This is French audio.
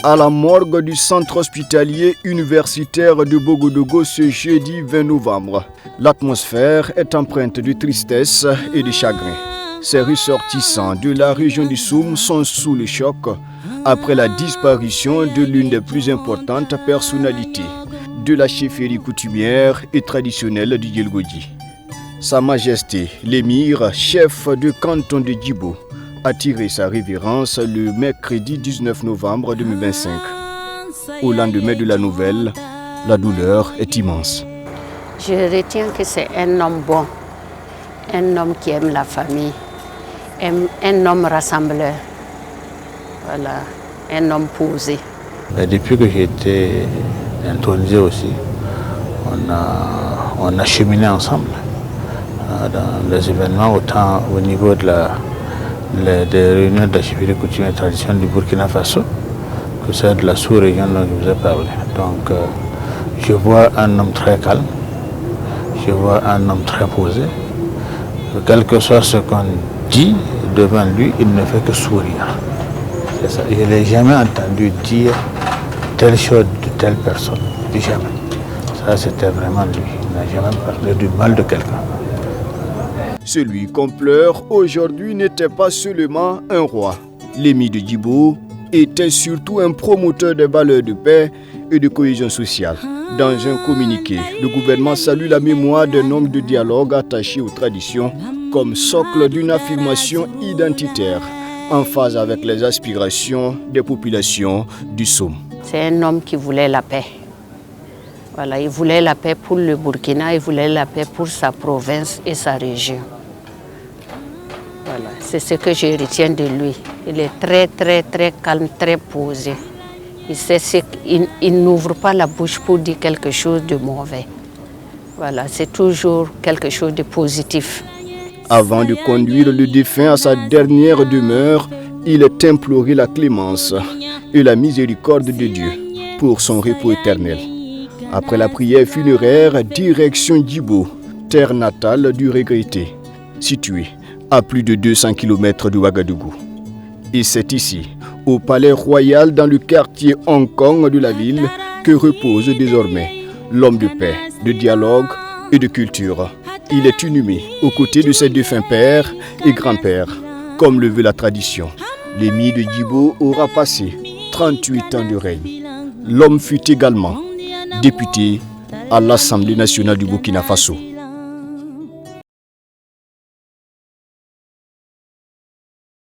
à la morgue du centre hospitalier universitaire de Bogodogo ce jeudi 20 novembre. L'atmosphère est empreinte de tristesse et de chagrin. Ces ressortissants de la région du Soum sont sous le choc après la disparition de l'une des plus importantes personnalités de la chefferie coutumière et traditionnelle du Yelgodi. Sa Majesté l'émir, chef de canton de Djibo, a tiré sa révérence le mercredi 19 novembre 2025. Au lendemain de la nouvelle, la douleur est immense. Je retiens que c'est un homme bon, un homme qui aime la famille, un homme rassembleur, voilà, un homme posé. Et depuis que j'ai été intronisé aussi, on a cheminé ensemble dans les événements, autant au niveau des réunions de la chefferie coutumière et traditionnelle du Burkina Faso que celle de la sous-région dont je vous ai parlé. Donc je vois un homme très calme, je vois un homme très posé. Quel que soit ce qu'on dit devant lui, il ne fait que sourire. C'est ça. Je ne l'ai jamais entendu dire telle chose de telle personne. Jamais. Ça, c'était vraiment lui. Il n'a jamais parlé du mal de quelqu'un. Celui qu'on pleure aujourd'hui n'était pas seulement un roi. L'émir de Djibo était surtout un promoteur des valeurs de paix et de cohésion sociale. Dans un communiqué, le gouvernement salue la mémoire d'un homme de dialogue attaché aux traditions comme socle d'une affirmation identitaire en phase avec les aspirations des populations du Soum. C'est un homme qui voulait la paix. Voilà, il voulait la paix pour le Burkina, il voulait la paix pour sa province et sa région. Voilà, c'est ce que je retiens de lui. Il est très, très, très calme, très posé. Il n'ouvre pas la bouche pour dire quelque chose de mauvais. Voilà, c'est toujours quelque chose de positif. Avant de conduire le défunt à sa dernière demeure, il est imploré la clémence et la miséricorde de Dieu pour son repos éternel. Après la prière funéraire, direction Djibo, terre natale du regretté, située à plus de 200 km de Ouagadougou. Et c'est ici, au palais royal dans le quartier Hong Kong de la ville, que repose désormais l'homme de paix, de dialogue et de culture. Il est inhumé aux côtés de ses défunts pères et grands-pères, comme le veut la tradition. L'émir de Djibo aura passé 38 ans de règne. L'homme fut également député à l'Assemblée nationale du Burkina Faso.